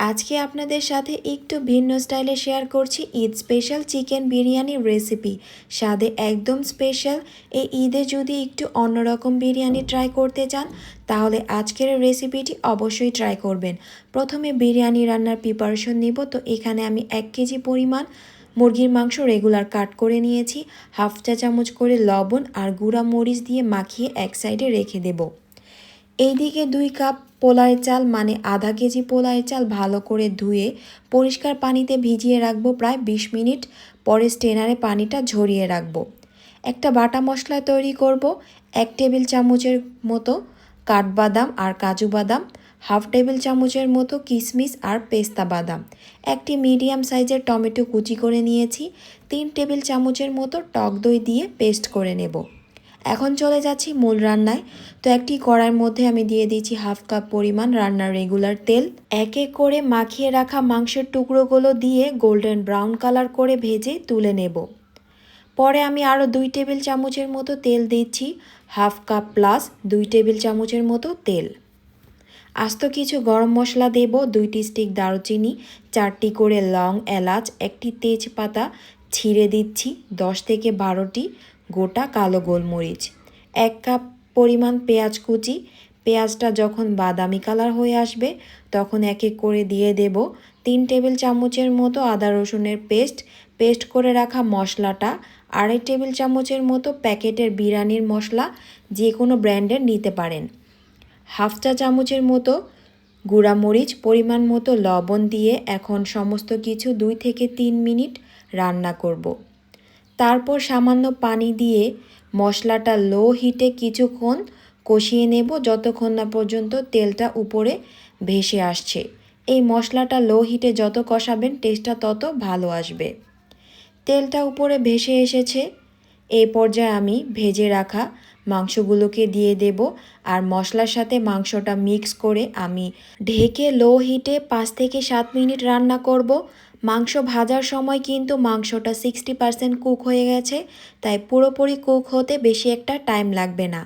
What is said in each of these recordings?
আজকে আপনাদের সাথে একটু ভিন্ন স্টাইলে শেয়ার করছি ঈদ স্পেশাল চিকেন বিরিয়ানির রেসিপি। স্বাদে একদম স্পেশাল। এই ঈদে যদি একটু অন্যরকম বিরিয়ানি ট্রাই করতে চান তাহলে আজকের রেসিপিটি অবশ্যই ট্রাই করবেন। প্রথমে বিরিয়ানি রান্নার প্রিপারেশন নিব। তো এখানে আমি 1 কেজি পরিমাণ মুরগির মাংস রেগুলার কাট করে নিয়েছি। হাফ চা চামচ করে লবণ আর গুঁড়া মরিচ দিয়ে মাখিয়ে এক সাইডে রেখে দেব। এইদিকে 2 কাপ পোলাওয়ের চাল মানে আধা কেজি পোলাওয়ের চাল ভালো করে ধুয়ে পরিষ্কার পানিতে ভিজিয়ে রাখবো প্রায় 20 মিনিট। পরে স্ট্রেনারে পানিটা ঝরিয়ে রাখবো। একটা বাটা মশলা তৈরি করব। 1 টেবিল চামচের মতো কাঠবাদাম আর কাজু বাদাম, হাফ টেবিল চামচের মতো কিশমিশ আর পেস্তা বাদাম, একটি মিডিয়াম সাইজের টমেটো কুচি করে নিয়েছি, 3 টেবিল চামচের মতো টক দই দিয়ে পেস্ট করে নেব। এখন চলে যাচ্ছি মূল রান্নায়। তো একটি কড়াইয়ের মধ্যে আমি দিয়ে দিচ্ছি হাফ কাপ পরিমাণ রান্নার রেগুলার তেল। এক এক করে মাখিয়ে রাখা মাংসের টুকরোগুলো দিয়ে গোল্ডেন ব্রাউন কালার করে ভেজে তুলে নেব। পরে আমি আরও 2 টেবিল চামচের মতো তেল দিচ্ছি, হাফ কাপ প্লাস 2 টেবিল চামচের মতো তেল। আস্ত কিছু গরম মশলা দেব, 2টি স্টিক দারুচিনি, 4টি করে লং এলাচ, একটি তেজপাতা ছিঁড়ে দিচ্ছি, 10 থেকে 12টি গোটা কালো গোলমরিচ, 1 কাপ পরিমাণ পেঁয়াজ কুচি। পেঁয়াজটা যখন বাদামি কালার হয়ে আসবে তখন এক এক করে দিয়ে দেব 3 টেবিল চামচের মতো আদা রসুনের পেস্ট করে রাখা মশলাটা, 2.5 টেবিল চামচের মতো প্যাকেটের বিরিয়ানির মশলা, যে কোনো ব্র্যান্ডের নিতে পারেন, হাফ চা চামচের মতো গুঁড়া মরিচ, পরিমাণ মতো লবণ দিয়ে এখন সমস্ত কিছু 2 থেকে 3 মিনিট রান্না করব। তারপর সামান্য পানি দিয়ে মশলাটা লো হিটে কিছুক্ষণ কষিয়ে নেব, যতক্ষণ না পর্যন্ত তেলটা উপরে ভেসে আসছে। এই মশলাটা লো হিটে যত কষাবেন টেস্টটা তত ভালো আসবে। তেলটা উপরে ভেসে এসেছে। এই পর্যায়ে আমি ভেজে রাখা মাংসগুলোকে দিয়ে দেব আর মশলার সাথে মাংসটা মিক্স করে আমি ঢেকে লো হিটে 5 থেকে 7 মিনিট রান্না করব। মাংস ভাজার সময় কিন্তু মাংসটা 60% কুক হয়ে গেছে, তাই পুরোপুরি কুক হতে বেশি একটা টাইম লাগবে না।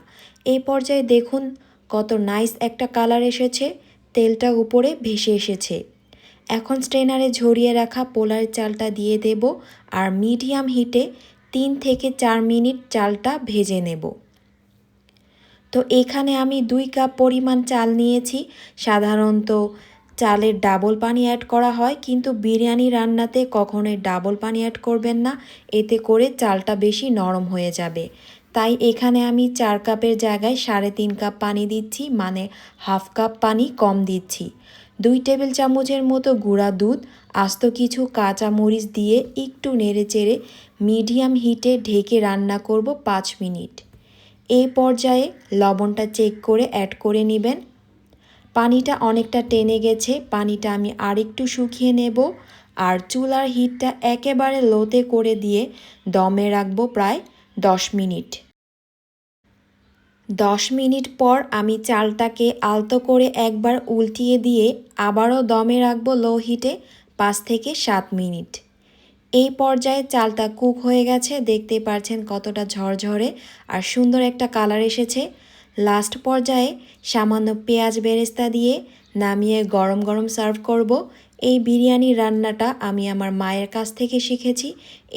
এই পর্যায়ে দেখুন কত নাইস একটা কালার এসেছে, তেলটা উপরে ভেসে এসেছে। এখন স্ট্রেনারে ঝরিয়ে রাখা পোলাওয়ের চালটা দিয়ে দেব আর মিডিয়াম হিটে 3 থেকে 4 মিনিট চালটা ভেজে নেব। তো এখানে আমি 2 কাপ পরিমাণ চাল নিয়েছি। সাধারণত চালের ডাবল পানি অ্যাড করা হয়, কিন্তু বিরিয়ানি রান্নাতে কখনোই ডাবল পানি অ্যাড করবেন না, এতে করে চালটা বেশি নরম হয়ে যাবে। তাই এখানে আমি 4 কাপের জায়গায় 3.5 কাপ পানি দিচ্ছি, মানে হাফ কাপ পানি কম দিচ্ছি। 2 টেবিল চামচের মতো গুঁড়া দুধ, আস্ত কিছু কাঁচা মরিচ দিয়ে একটু নেড়েচেড়ে মিডিয়াম হিটে ঢেকে রান্না করব 5 মিনিট। এই পর্যায়ে লবণটা চেক করে অ্যাড করে নেবেন। পানিটা অনেকটা টেনে গেছে, পানিটা আমি আরেকটু শুকিয়ে নেব আর চুলার হিটটা একেবারে লোতে করে দিয়ে দমে রাখবো প্রায় 10 মিনিট। 10 মিনিট পর আমি চালটাকে আলতো করে একবার উল্টিয়ে দিয়ে আবারও দমে রাখবো লো হিটে 5 থেকে 7 মিনিট। এই পর্যায়ে চালটা কুক হয়ে গেছে, দেখতে পাচ্ছেন কতটা ঝরঝরে আর সুন্দর একটা কালার এসেছে। লাস্ট পর্যায়ে সামান্য পেঁয়াজ বেরেস্তা দিয়ে নামিয়ে গরম গরম সার্ভ করব। এই বিরিয়ানি রান্নাটা আমি আমার মায়ের কাছ থেকে শিখেছি,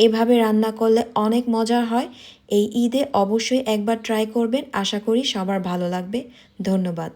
এভাবে রান্না করলে অনেক মজার হয়। এই ঈদে অবশ্যই একবার ট্রাই করবেন, আশা করি সবার ভালো লাগবে। ধন্যবাদ।